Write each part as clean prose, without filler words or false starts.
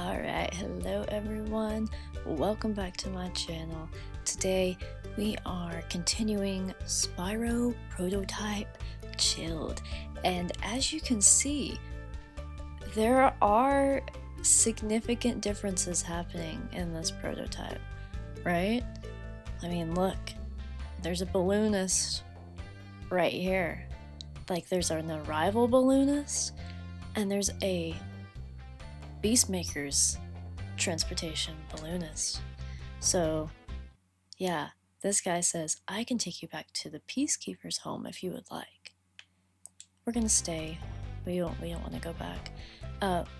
Alright, hello everyone, welcome back to my channel. Today we are continuing Spyro Prototype Chilled, and as you can see, there are significant differences happening in this prototype, right? I mean, look, there's a balloonist right here. Like, there's an arrival balloonist, and there's a Beastmaker's transportation balloonist. So yeah, this guy says, I can take you back to the Peacekeeper's home if you would like. We're gonna stay. We don't want to go back.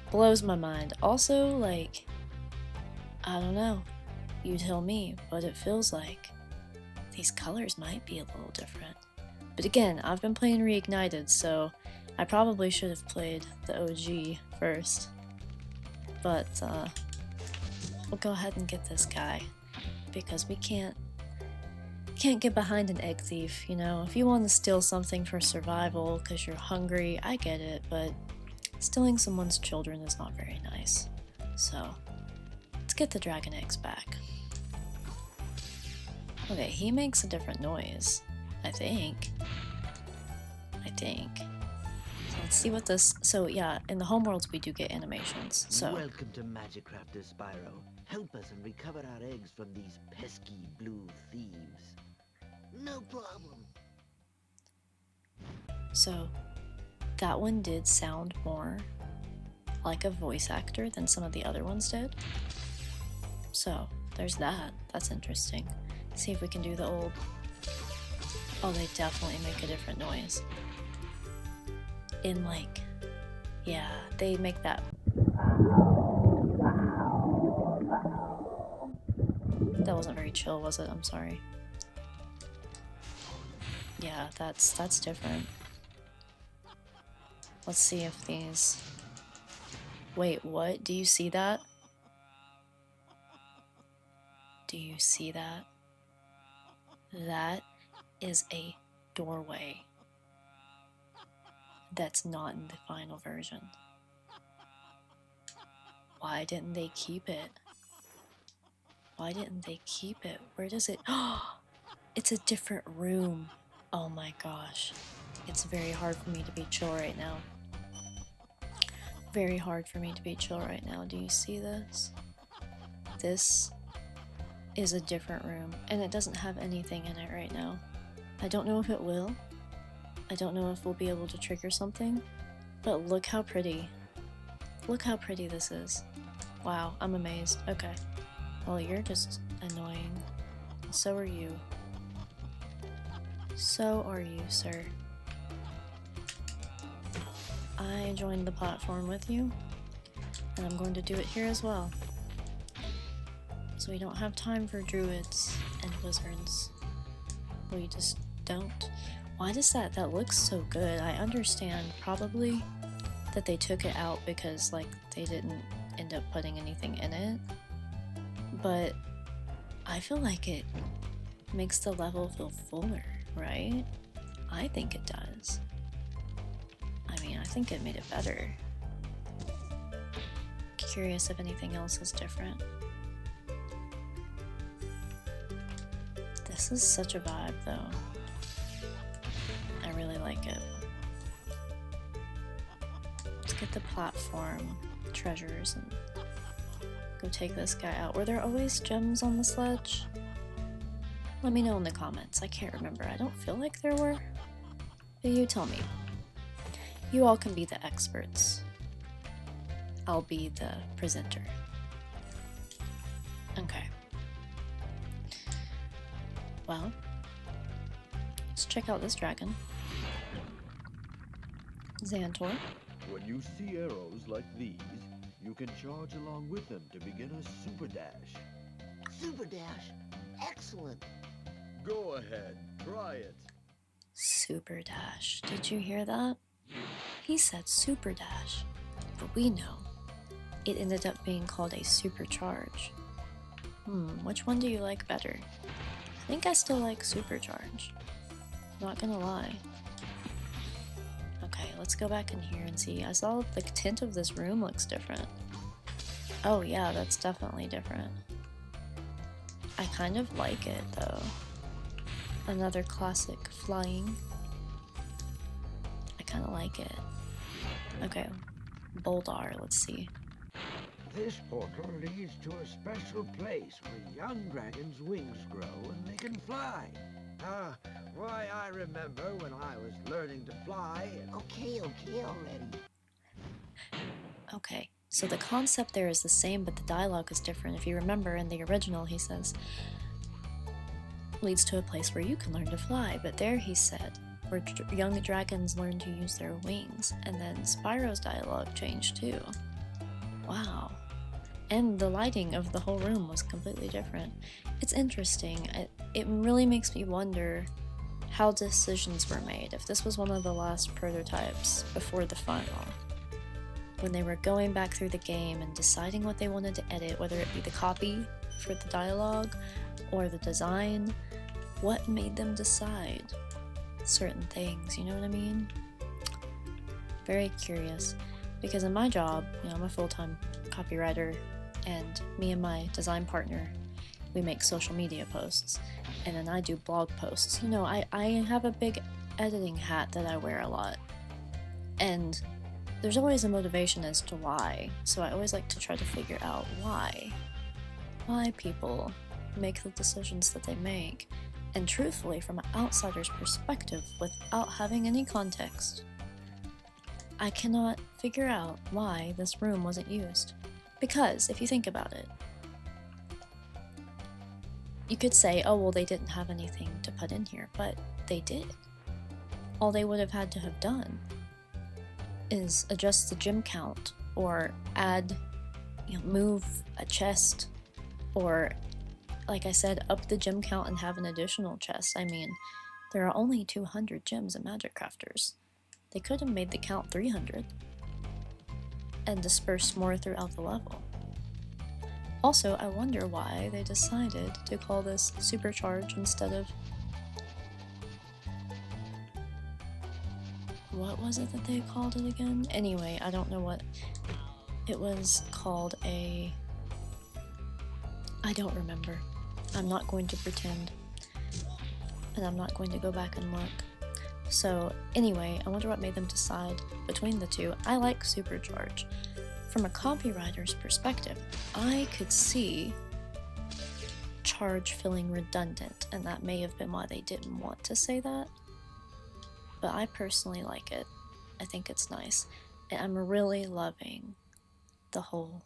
Blows my mind. Also, like, I don't know. You tell me, but it feels like these colors might be a little different. But again, I've been playing Reignited, so I probably should have played the OG first. But we'll go ahead and get this guy, because we can't get behind an egg thief, you know? If you want to steal something for survival because you're hungry, I get it, but stealing someone's children is not very nice. So let's get the dragon eggs back. Okay, he makes a different noise, I think. Let's see what this. So yeah, in the homeworlds we do get animations. So Welcome to Magic Crafter Spyro. Help us and recover our eggs from these pesky blue thieves. No problem. So that one did sound more like a voice actor than some of the other ones did. So there's that. That's interesting. See if we can do the old. Oh, they definitely make a different noise. In like, yeah, they make that. That wasn't very chill, was it? I'm sorry. Yeah, that's different. Let's see if these. Wait, what? Do you see that? Do you see that? That is a doorway. That's not in the final version. Why didn't they keep it? Why didn't they keep it? Where does it? Oh, it's a different room. Oh my gosh. It's very hard for me to be chill right now. Very hard for me to be chill right now. Do you see this? This is a different room, and it doesn't have anything in it right now. I don't know if it will. I don't know if we'll be able to trigger something, but look how pretty. Look how pretty this is. Wow, I'm amazed. Okay. Well, you're just annoying. So are you. So are you, sir. I joined the platform with you, and I'm going to do it here as well. So we don't have time for druids and wizards. We just don't. Why does that looks so good? I understand probably that they took it out because like they didn't end up putting anything in it. But I feel like it makes the level feel fuller, right? I think it does. I mean, I think it made it better. Curious if anything else is different. This is such a vibe though. I really like it. Let's get the platform treasures and go take this guy out. Were there always gems on the sledge? Let me know in the comments. I can't remember. I don't feel like there were. But you tell me. You all can be the experts. I'll be the presenter. Okay. Well, let's check out this dragon. Xantor. When you see arrows like these, you can charge along with them to begin a super dash. Super Dash. Excellent. Go ahead, try it. Super dash. Did you hear that? He said super dash. But we know it ended up being called a supercharge. Which one do you like better? I think I still like supercharge. Not gonna lie. Okay, let's go back in here and see. I saw the tint of this room looks different. Oh yeah, that's definitely different. I kind of like it though. Another classic flying. I kind of like it. Okay, Boldar, let's see. This portal leads to a special place where young dragons' wings grow and they can fly. Why, I remember when I was learning to fly. Okay, already. Okay, so the concept there is the same, but the dialogue is different. If you remember, in the original, he says, leads to a place where you can learn to fly, but there he said, where young dragons learn to use their wings, and then Spyro's dialogue changed too. Wow. And the lighting of the whole room was completely different. It's interesting. It really makes me wonder how decisions were made. If this was one of the last prototypes before the final, when they were going back through the game and deciding what they wanted to edit, whether it be the copy for the dialogue or the design, what made them decide certain things, you know what I mean? Very curious, because in my job, I'm a full-time copywriter, and me and my design partner, we make social media posts, and then I do blog posts. I have a big editing hat that I wear a lot, and there's always a motivation as to why, so I always like to try to figure out why people make the decisions that they make, and truthfully, from an outsider's perspective, without having any context, I cannot figure out why this room wasn't used. Because, if you think about it, you could say, oh well, they didn't have anything to put in here, but they did. All they would have had to have done is adjust the gym count, or add, move a chest, or, like I said, up the gym count and have an additional chest. I mean, there are only 200 gyms in Magic Crafters. They could have made the count 300 and dispersed more throughout the level. Also, I wonder why they decided to call this Supercharge instead of... what was it that they called it again? Anyway, I don't know what... it was called I don't remember. I'm not going to pretend. And I'm not going to go back and look. So, anyway, I wonder what made them decide between the two. I like Supercharge. From a copywriter's perspective, I could see charge feeling redundant, and that may have been why they didn't want to say that. But I personally like it. I think it's nice. And I'm really loving the whole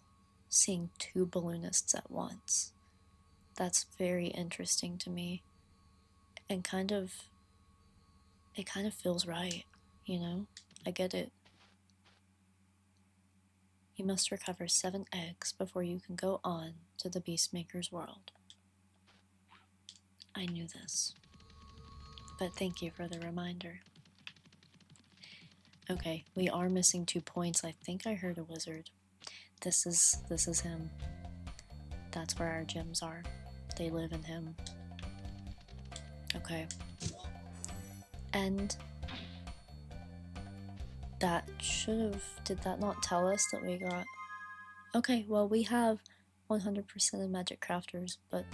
seeing two balloonists at once. That's very interesting to me. And it kind of feels right, I get it. You must recover 7 eggs before you can go on to the Beastmaker's world. I knew this, but thank you for the reminder. Okay, we are missing 2 points. I think I heard a wizard. This is him. That's where our gems are. They live in him. Okay. And that did that not tell us that we got... okay, well, we have 100% of Magic Crafters, but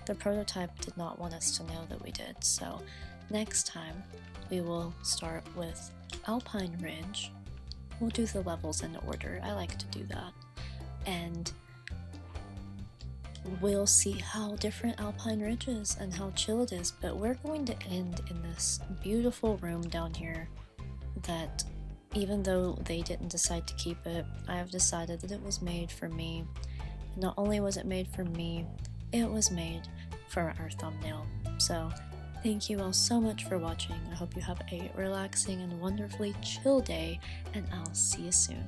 the prototype did not want us to know that we did, so next time we will start with Alpine Ridge. We'll do the levels in order. I like to do that. And we'll see how different Alpine Ridge is and how chill it is, but we're going to end in this beautiful room down here that, even though they didn't decide to keep it, I have decided that it was made for me. Not only was it made for me, it was made for our thumbnail. So thank you all so much for watching. I hope you have a relaxing and wonderfully chill day, and I'll see you soon.